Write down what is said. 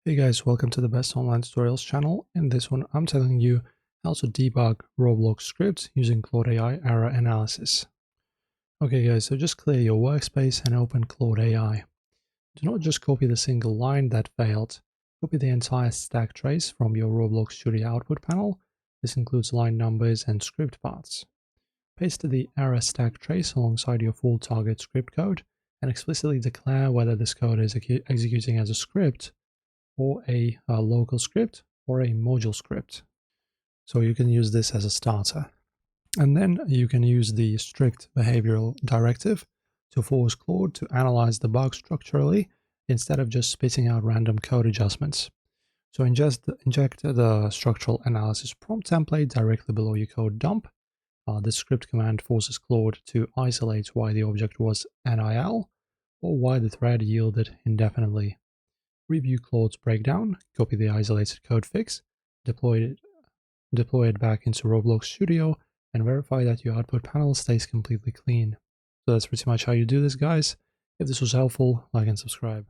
Hey guys, welcome to the Best Online Tutorials channel. In this one, I'm telling you how to debug Roblox scripts using Claude AI error analysis. Okay guys, so just clear your workspace and open Claude AI. Do not just copy the single line that failed. Copy the entire stack trace from your Roblox Studio output panel. This includes line numbers and script paths. Paste the error stack trace alongside your full target script code and explicitly declare whether this code is executing as a script or a local script or a module script. So you can use this as a starter. And then you can use the strict behavioral directive to force Claude to analyze the bug structurally instead of just spitting out random code adjustments. So inject the structural analysis prompt template directly below your code dump. The script command forces Claude to isolate why the object was NIL or why the thread yielded indefinitely. Review Claude's breakdown, copy the isolated code fix, deploy it back into Roblox Studio, and verify that your output panel stays completely clean. So that's pretty much how you do this, guys. If this was helpful, like and subscribe.